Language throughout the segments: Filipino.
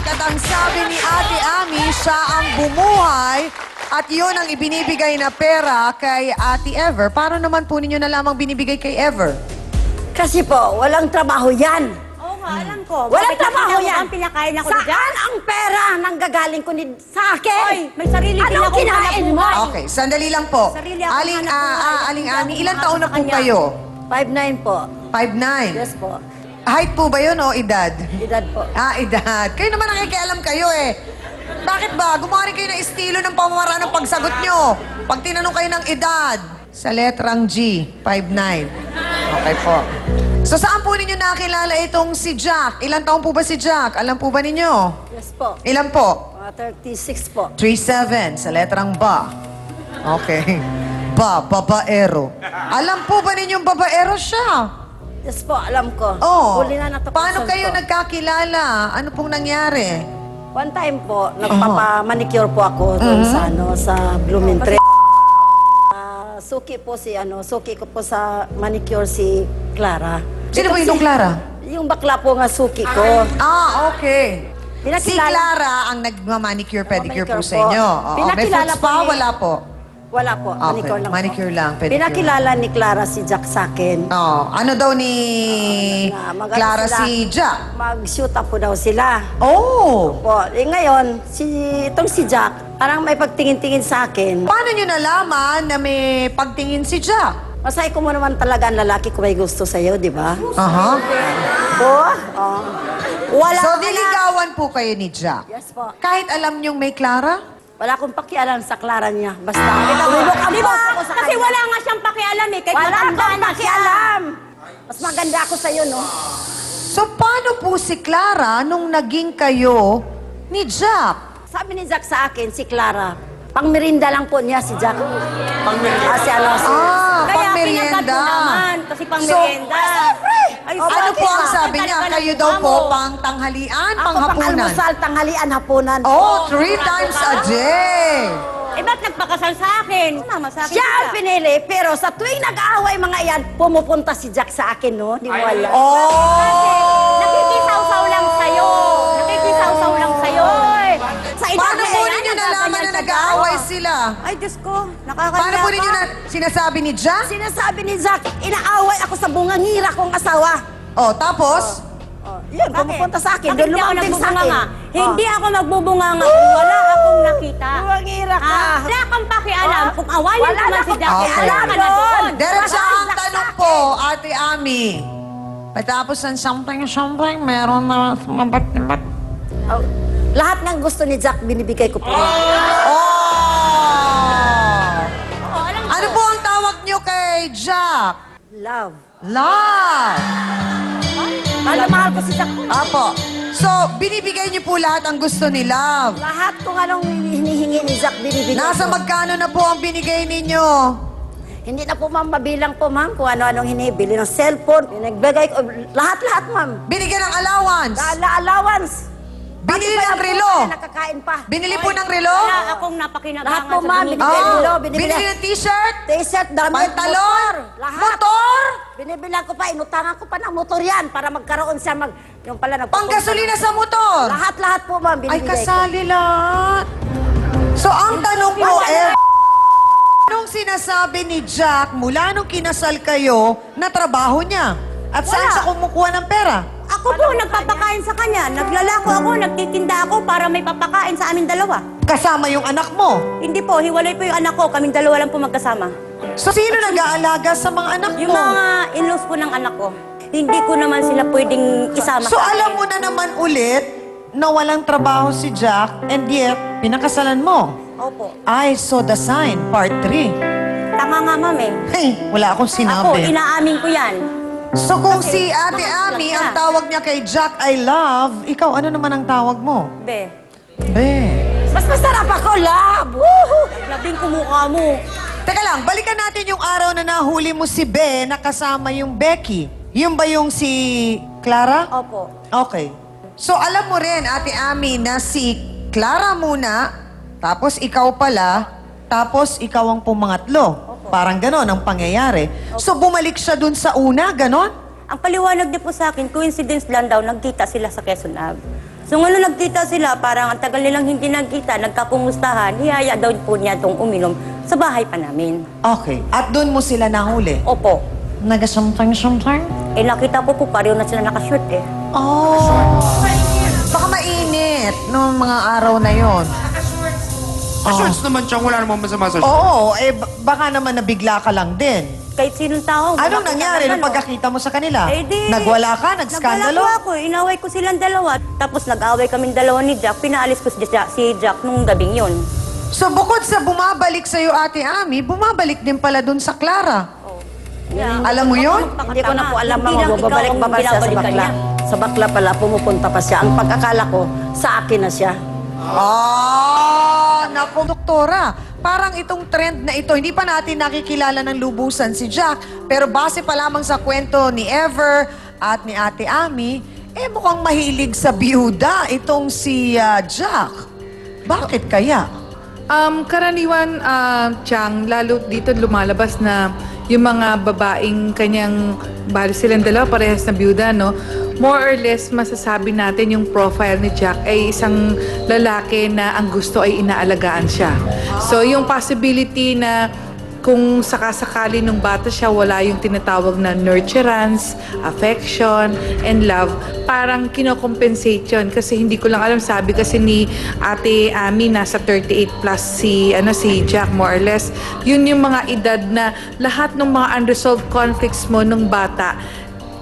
At ang sabi ni Ate Ami, siya ang bumuhay at yun ang ibinibigay na pera kay Ate Ever. Paano naman po ninyo na lamang binibigay kay Ever? Kasi po, walang trabaho yan. Oo nga, alam ko. Walang Bakit trabaho nakita mo yan. ang pinakain ako dyan? Saan ang pera nang gagaling ko sa akin? Oy, may sarili din Anong akong kinain mo? hanap Okay, sandali lang po. Sarili ako Aling, hanap buhay. Aling Hindi Ami, ako ilang umaasa taon na sa po kanya. kayo? 5'9 po. 5'9"? Yes po. Height po ba yun o edad? Edad po. Edad. Kayo naman nakikialam kayo eh. Bakit ba? Gumawa rin kayo ng estilo ng pamamaraan ng pagsagot nyo. Pag tinanong kayo ng edad, sa letrang G, 5'9". Okay po. So saan po ninyo nakilala itong si Jack? Ilang taon po ba si Jack? Alam po ba ninyo? Yes po. Ilan po? 36 po. 3'7", sa letrang ba. Okay. Babaero. Alam po ba ninyong babaero siya? Yes po, alam ko. Oh. Huli na natapusan Paano kayo ko. nagkakilala? Ano pong nangyari? One time po, nagpapa-manicure po ako doon sa sa Blumentritt. Suki po suki ko po sa manicure si Clara. Sino ba yung Clara? Yung bakla po nga suki ko. Okay. Si Pinakilala- Clara ang nagma-manicure, pedicure po sa Manicure po. inyo. Oo. May Pinakilala foot po spa? ni- Wala po. Wala po, Okay, manicure lang manicure po. lang, pedicure. Pinakilala ni Clara si Jack sa akin. Oh, ano daw ni Na mag-ano Clara sila, si Jack? Mag-shoot up po daw sila. Oh! Po, ngayon, itong si Jack, parang may pagtingin-tingin sa akin. Paano nyo nalaman na may pagtingin si Jack? Masay ko mo naman talaga ang lalaki kung may gusto sa'yo, di ba? Aha. Po? Oh. Wala So, ka na. diligawan po kayo ni Jack? Yes po. Kahit alam nyong may Clara? Wala akong pakialam sa Clara niya. Basta, tulog ang Di ba? puso ko sa Kasi kanya. wala nga siyang pakialam eh. Kahit Wala matanda akong na siya. pakialam. Mas maganda ako sa'yo, no? So, paano po si Clara nung naging kayo ni Jack? Sabi ni Jack sa akin, si Clara, pang-merinda lang po niya si Jack. Pang-merinda? Si Kaya pang-merienda. pinagkat mo naman. Kasi pang So, merienda. Ay, Ano po ang sabi niya? Talaga Kayo ng daw mukha po mo. pang tanghalian, Ako pang hapunan? pang-almusal, tanghalian, hapunan. Oh, 3 times a day. Eh, ba't nagpakasal sa akin? Mama, sa akin Siya ang pinili, pero sa tuwing nag-aaway mga iyan, pumupunta si Jack sa akin, no? Di mo alam. Oh! Nakikisaw-saw lang sa'yo. Nakikisaw-saw lang sa'yo. Sa edad Paano niya po yan, ninyo nalaman na nagkaganyan sa nag-aaway Jack. sila? Ay, Diyos ko. Nakakaya Paano po ninyo na sinasabi ni Jack? Sinasabi ni Jack, inaaway ako sa bungangira kong asawa. Oh, tapos? Yun, pumupunta sa akin. Doon Bakit di ako lumambing sa akin. nagbubunganga? Hindi ako magbubunganga kung wala akong nakita. Bungangira ka. Wala kang pakialam. Kung awayan Wala ko na man si akong Jack, pakialam wala ka na doon. doon. Diretso ang Jack sa tanong akin. po, Ate Ami. Pagkatapos ng something, meron na mabat-mabat. Oh, lahat ng gusto ni Jack, binibigay ko po. Oh! Oo, alam ko. Ano po ang tawag niyo kay Jack? Love. Love! Mahal na mahal ko si Jack. Apo. So, binibigay niyo po lahat ang gusto ni Love. Lahat kung anong hinihingi ni Jack, binibigay Nasa ko. magkano na po ang binigay ninyo? Hindi na po ma'am mabilang po ma'am kung ano-anong hinibili ng cellphone. Nagbigay ko, lahat-lahat ma'am. Binigyan ng allowance. Allowance. Binili Pati pa ng lang po relo. na Nakakain pa. Binili po ng relo? Wala akong napakinabangan Lahat po, sa ma'am, binibigay. binigay Oh, relo, binibili. binili ng t-shirt? T-shirt, damit, Pantalon? motor, lahat. Motor? Binibilang ko pa, inutangan ko pa ng motor yan para magkaroon siya yung pala Panggasolina sa motor? Lahat-lahat po ma'am, Ay, binibigay ko. kasali lahat. So, ang tanong po, anong sinasabi ni Jack mula nung kinasal kayo na trabaho niya? At saan Wala. siya kumukuha ng pera? Ako po, nagpapakain sa kanya. Naglalako ako, nagtitinda ako para may papakain sa aming dalawa. Kasama yung anak mo. Hindi po, hiwalay po yung anak ko. Kaming dalawa lang po magkasama. So, sino nag-aalaga sa mga anak Yung mo? mga in-laws po ng anak ko, hindi ko naman sila pwedeng isama So, sa akin. alam mo na naman ulit na walang trabaho si Jack and yet, pinakasalan mo. Opo. I saw the sign, part 3. Tama nga, ma'am eh. Hey, wala akong Ako, sinabi. inaamin ko yan. So kung si Kasi, Ate nakasulat Ami, ka. ang tawag niya kay Jack, I love, ikaw, ano naman ang tawag mo? Be, Be. Mas masarap ako, love! Woohoo! labing kumukha mo. Teka lang, balikan natin yung araw na nahuli mo si Be na kasama yung Becky. Yung ba yung si Clara? Opo. Okay. So alam mo rin, Ate Ami, na si Clara muna, tapos ikaw pala, tapos ikaw ang pumangatlo. Parang ganon ang pangyayari. So bumalik siya dun sa una, ganon? Ang paliwanag niya po sa akin, coincidence lang daw, nagkita sila sa Quezon Ave. So ngayon nagkita sila, parang ang tagal nilang hindi nagkita, nagkakumustahan, hiyaya daw po niya itong uminom sa bahay pa namin. Okay. At doon mo sila nahuli? Opo. Nagasumtang-sumtang? Eh nakita ko po, pareho na sila nakashirt eh. Oh. Baka mainit noong mga araw na yon. Shorts naman siya, wala namang masama sa shorts. Oo, baka naman nabigla ka lang din. Kahit sinong tao. Anong nakita nangyari ng nung pagkakita mo sa kanila? Eh di, Nagwala ka? Nagskandalo? Nagwala po ako. Inaway ko silang dalawa. Tapos nag-away kaming dalawa ni Jack. Pinaalis ko si Jack nung gabing yun. So bukod sa bumabalik sa'yo, Ate Ami, bumabalik din pala dun sa Clara. Alam mo yun? Hindi ko na po alam Hindi mga lang ikaw babalik ang pa ba siya sa binabalikan bakla. niya. Sa bakla pala, pumupunta pa siya. Ang pagkakala ko, sa akin na siya. Naku, doktora. Parang itong trend na ito, hindi pa natin nakikilala ng lubusan si Jack. Pero base pa lamang sa kwento ni Ever at ni Ate Ami, mukhang mahilig sa biyuda itong si Jack. Bakit kaya? Karaniwan, Chang, lalo dito lumalabas na yung mga babaeng kanyang, bali silang dalawa, parehas na byuda, no? More or less, masasabi natin yung profile ni Jack ay isang lalaki na ang gusto ay inaalagaan siya. So, yung possibility na kung sakasakali nung bata siya, wala yung tinatawag na nurturance, affection, and love, parang kinocompensate yun. Kasi hindi ko lang alam, sabi kasi ni Ate Ami, nasa 38 plus si Jack, more or less. Yun yung mga edad na lahat ng mga unresolved conflicts mo nung bata,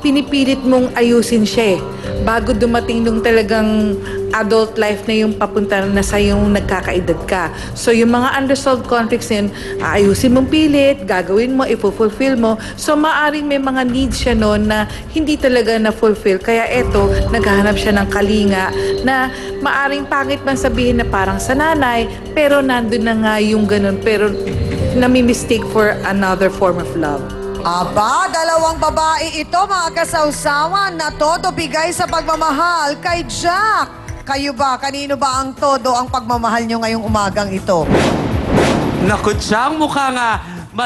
pinipilit mong ayusin siya eh. Bago dumating nung talagang adult life na yung papunta na sa yung nagkakaedad ka. So yung mga unresolved conflicts na yun, ayusin mong pilit, gagawin mo, ipufulfill mo. So maaring may mga needs siya noon na hindi talaga na-fulfill. Kaya eto, naghahanap siya ng kalinga na maaring pangit man sabihin na parang sa nanay, pero nandun na nga yung ganun. Pero nami-mistake for another form of love. Aba, dalawang babae ito, mga kasawsawan, na todo bigay sa pagmamahal kay Jack. Kayo ba, kanino ba ang todo ang pagmamahal nyo ngayong umagang ito? Naku, Chang, mukha nga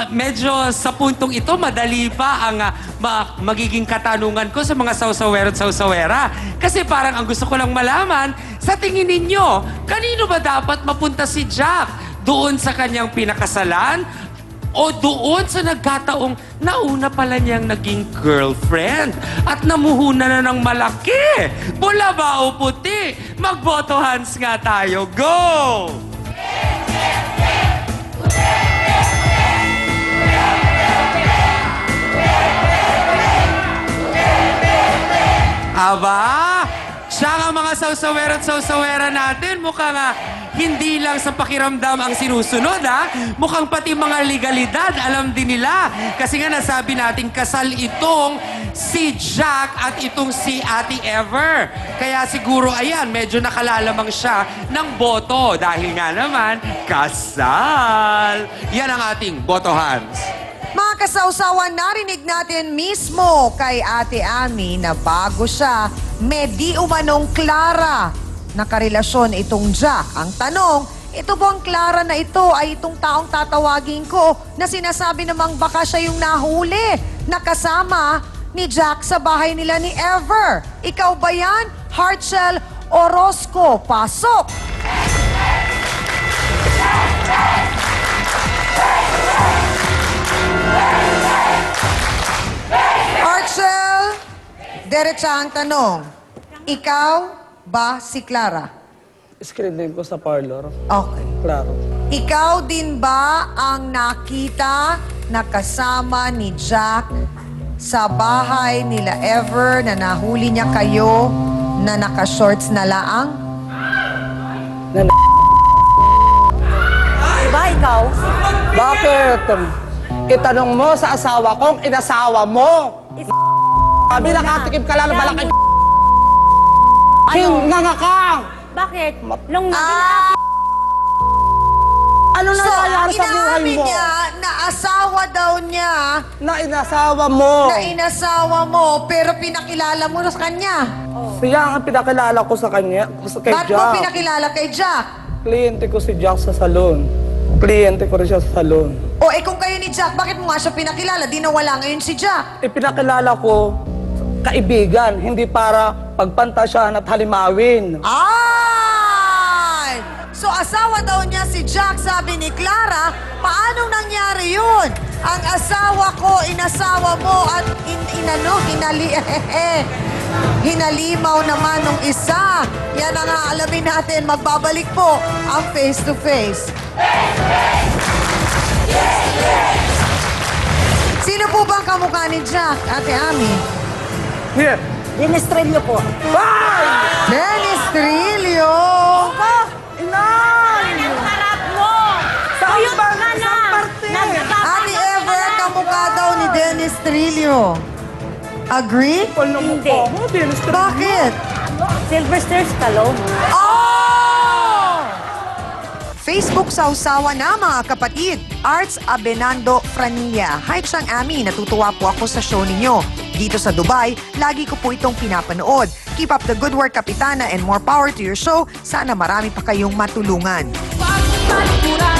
medyo sa puntong ito, madali pa ang magiging katanungan ko sa mga sawsawero at sawsawera. Kasi parang ang gusto ko lang malaman, sa tingin ninyo, kanino ba dapat mapunta si Jack? Doon sa kanyang pinakasalan? O doon sa nagkataong nauna pala niyang naging girlfriend at namuhuna na ng malaki? Pula ba o puti? Magboto hands nga tayo. Go! Aba, siya nga mga sawsawera at sawsawera natin. Mukhang hindi lang sa pakiramdam ang sinusunod, ha? Mukhang pati mga legalidad, alam din nila. Kasi nga nasabi natin, kasal itong si Jack at itong si Ate Ever. Kaya siguro, ayan, medyo nakalalamang siya ng boto. Dahil nga naman, kasal. Yan ang ating boto hands. Mga kasawsawan, narinig natin mismo kay Ate Ami na bago siya, may di umanong Clara na karelasyon itong Jack. Ang tanong, ito po ang Clara na ito ay itong taong tatawagin ko na sinasabi namang baka siya yung nahuli na kasama ni Jack sa bahay nila ni Ever. Ikaw ba yan? Heartshell Orozco, pasok! Heartshell, diretsa ang tanong. Ikaw ba si Clara? Screen name ko sa parlor. Okay. Klaro. Ikaw din ba ang nakita na kasama ni Jack sa bahay nila Ever na nahuli niya kayo na naka-shorts na laang? Diba ikaw? Bakit? Itanong mo sa asawa kong inasawa mo. Sabi nakatikim ka lang ng malaki. Hinanga ka! Bakit? Nung Ano So, nangyayari sa buhay inaamin mo? niya na asawa daw niya Na inasawa mo. na inasawa mo pero pinakilala mo na sa kanya. Siya ang pinakilala ko sa kanya, kay Ba't mo Jack. pinakilala kay Jack? Kliyente ko si Jack sa salon. Kliyente ko rin siya sa salon. O kung kayo ni Jack, bakit mo nga siya pinakilala? Di nawala ngayon si Jack. Ipinakilala ko kaibigan, hindi para pagpantasyahan at halimawin. Ay! So asawa daw niya si Jack, sabi ni Clara. Paanong nangyari yun? Ang asawa ko, inasawa mo at hinalimaw naman nung isa. Yan ang aalamin natin. Magbabalik po ang Face to Face. Sino po bang kamukha ni Jack, Ate Ami? Here. Dinestrelyo po. Dennis Trillo! Inay! Harap mo! Saan Ayun ba? ka na! Saan parte? Ate Ever, kamukha daw ni Dennis Trillo. Agree? Hindi. Bakit? Sylvester Stallone. Oh! Facebook sausawa na mga kapatid. Arts Abenando Franilla. Hi, Chang Ami. Natutuwa po ako sa show ninyo. Dito sa Dubai, lagi ko po itong pinapanood. Keep up the good work, Kapitana, and more power to your show. Sana marami pa kayong matulungan. Pagpalikuran